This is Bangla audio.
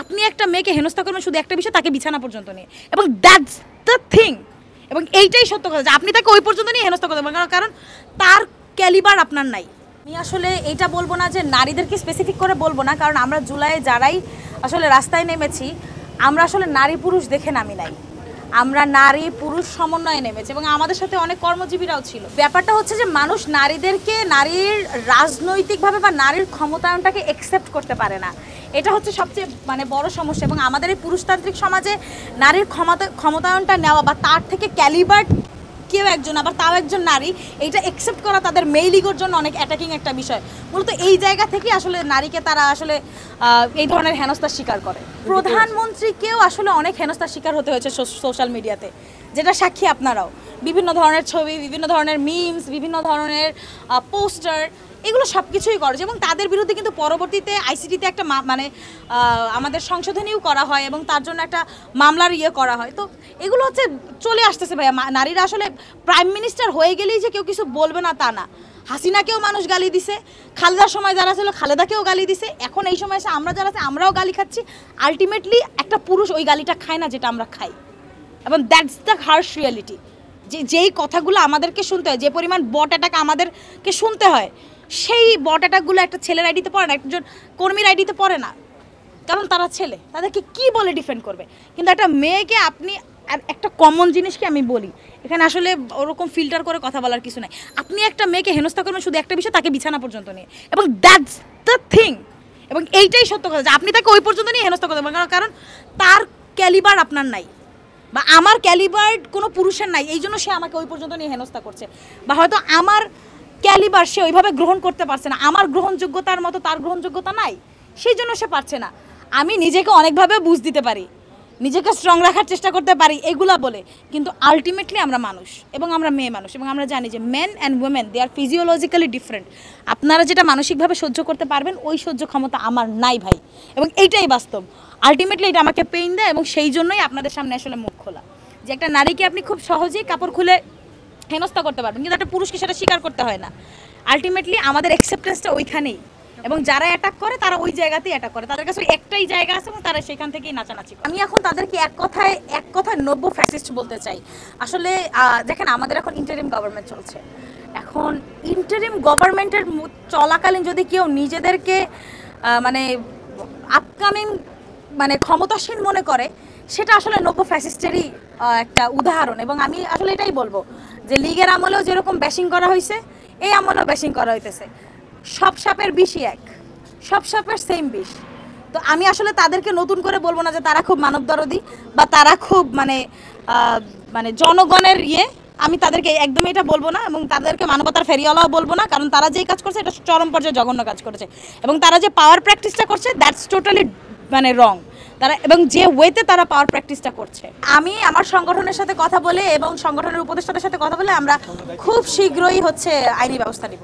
আপনি একটা মেয়েকে হেনস্থা করবেন শুধু একটা বিষয়, তাকে বিছানা পর্যন্ত নিয়ে, এবং দ্যাটস দ্য থিং। এবং এইটাই সত্য কথা যে আপনি তাকে ওই পর্যন্ত নিয়ে হেনস্থা করতে পারবেন, কারণ তার ক্যালিবার আপনার নাই। আমি আসলে এইটা বলবো না যে নারীদেরকে স্পেসিফিক করে বলবো না, কারণ আমরা জুলাইয়ে যারাই আসলে রাস্তায় নেমেছি আমরা আসলে নারী পুরুষ দেখে নামি নাই, আমরা নারী পুরুষ সমন্বয়ে নেমেছি এবং আমাদের সাথে অনেক কর্মজীবীরাও ছিল। ব্যাপারটা হচ্ছে যে মানুষ নারীদেরকে নারীর রাজনৈতিকভাবে বা নারীর ক্ষমতায়নটাকে অ্যাকসেপ্ট করতে পারে না, এটা হচ্ছে সবচেয়ে বড় সমস্যা। এবং আমাদের এই পুরুষতান্ত্রিক সমাজে নারীর ক্ষমতায়নটা নেওয়া বা তার থেকে ক্যালিবার কেউ একজন আবার তাও একজন নারী, এইটা অ্যাকসেপ্ট করা তাদের মেইল ইগোর জন্য অনেক অ্যাটাকিং একটা বিষয়। মূলত এই জায়গা থেকে আসলে নারীকে তারা আসলে এই ধরনের হেনস্থার শিকার করে। প্রধানমন্ত্রীকেও আসলে অনেক হেনস্থার শিকার হতে হয়েছে সোশ্যাল মিডিয়াতে, যেটা সাক্ষী আপনারাও। বিভিন্ন ধরনের ছবি, বিভিন্ন ধরনের মিমস, বিভিন্ন ধরনের পোস্টার, এগুলো সব কিছুই করে এবং তাদের বিরুদ্ধে কিন্তু পরবর্তীতে আইসিটিতে একটা আমাদের সংশোধনীও করা হয় এবং তার জন্য একটা মামলার করা হয়। তো এগুলো হচ্ছে চলে আসতেছে ভাইয়া। নারীরা আসলে প্রাইম মিনিস্টার হয়ে গেলেই যে কেউ কিছু বলবে না তা না। হাসিনাকেও মানুষ গালি দিছে, খালেদার সময় যারা ছিল খালেদাকেও গালি দিছে, এখন এই সময় এসে আমরা যারা আছে আমরাও গালি খাচ্ছি। আলটিমেটলি একটা পুরুষ ওই গালিটা খায় না যেটা আমরা খাই, এবং দ্যাটস দ্য হার্শ রিয়ালিটি। যেই কথাগুলো আমাদেরকে শুনতে হয়, যে পরিমাণ বট অ্যাটাক আমাদেরকে শুনতে হয়, সেই বট অ্যাটাকগুলো একটা ছেলের আইডিতে পড়ে না, একজন কর্মীর আইডিতে পড়ে না, কারণ তারা ছেলে, তাদেরকে কি বলে ডিফেন্ড করবে। কিন্তু একটা মেয়েকে আপনি, একটা কমন জিনিসকে আমি বলি, এখানে আসলে ওরকম ফিল্টার করে কথা বলার কিছু নাই। আপনি একটা মেয়েকে হেনস্থা করবেন শুধু একটা বিষয়, তাকে বিছানা পর্যন্ত নিয়ে, এবং দ্যাটস দ্য থিং। এবং এইটাই সত্য কথা যে আপনি তাকে ওই পর্যন্ত নিয়ে হেনস্থা করতে পারবেন, কারণ তার ক্যালিবার আপনার নাই বা আমার ক্যালিবার কোনো পুরুষের নাই, এই জন্য সে আমাকে ওই পর্যন্ত নিয়ে হেনস্থা করছে। বা হয়তো আমার ক্যালিবার সে ওইভাবে গ্রহণ করতে পারছে না, আমার গ্রহণযোগ্যতার মতো তার গ্রহণযোগ্যতা নাই, সেই জন্য সে পারছে না। আমি নিজেকে অনেকভাবে বুঝ দিতে পারি, নিজেকে স্ট্রং রাখার চেষ্টা করতে পারি এগুলা বলে, কিন্তু আলটিমেটলি আমরা মানুষ এবং আমরা মেয়ে মানুষ, এবং আমরা জানি যে men and women they are physiologically different. আপনারা যেটা মানসিকভাবে সহ্য করতে পারবেন ওই সহ্য ক্ষমতা আমার নাই ভাই, এবং এইটাই বাস্তব। আলটিমেটলি এটা আমাকে পেইন দেয়, এবং সেই জন্যই আপনাদের সামনে আসলে মুখ খোলা যে একটা নারীকে আপনি খুব সহজেই কাপড় খুলে হেনস্থা করতে পারবেন, কিন্তু একটা পুরুষকে সেটা স্বীকার করতে হয় না। আলটিমেটলি আমাদের অ্যাকসেপ্টেন্সটা ওইখানেই, এবং যারা অ্যাটাক করে তারা ওই জায়গাতেই অ্যাটাক করে, তাদের কাছে একটাই জায়গা আছে এবং তারা সেখান থেকেই নাচানাচি করে। আমি এখন তাদেরকে এক কথায় নব্য ফ্যাসিস্ট বলতে চাই। আসলে দেখেন, আমাদের এখন ইন্টারিম গভর্নমেন্ট চলছে, এখন ইন্টারিম গভর্নমেন্টের চলাকালীন যদি কেউ নিজেদেরকে আপকামিং ক্ষমতাসীন মনে করে, সেটা আসলে নব্য ফ্যাসিস্টেরই একটা উদাহরণ। এবং আমি আসলে এটাই বলবো যে লীগের আমলেও যেরকম ব্যাশিং করা হয়েছে, এই আমলেও ব্যাশিং করা হইতেছে। সব সাপের বিষই এক, সব সাপের সেম বিষ। তো আমি আসলে তাদেরকে নতুন করে বলবো না যে তারা খুব মানবদরদী বা তারা খুব জনগণের আমি তাদেরকে একদমই এটা বলবো না, এবং তাদেরকে মানবতার ফেরিওয়ালাও বলবো না, কারণ তারা যেই কাজ করছে এটা চরম পর্যায়ে জঘন্য কাজ করেছে, এবং তারা যে পাওয়ার প্র্যাকটিসটা করছে দ্যাটস টোটালি রং। তারা এবং যে ওয়েতে তারা পাওয়ার প্র্যাকটিসটা করছে। আমি আমার সংগঠনের সাথে কথা বলে এবং সংগঠনের উপদেষ্টাদের সাথে কথা বলে আমরা খুব শীঘ্রই আইনি ব্যবস্থা নিব।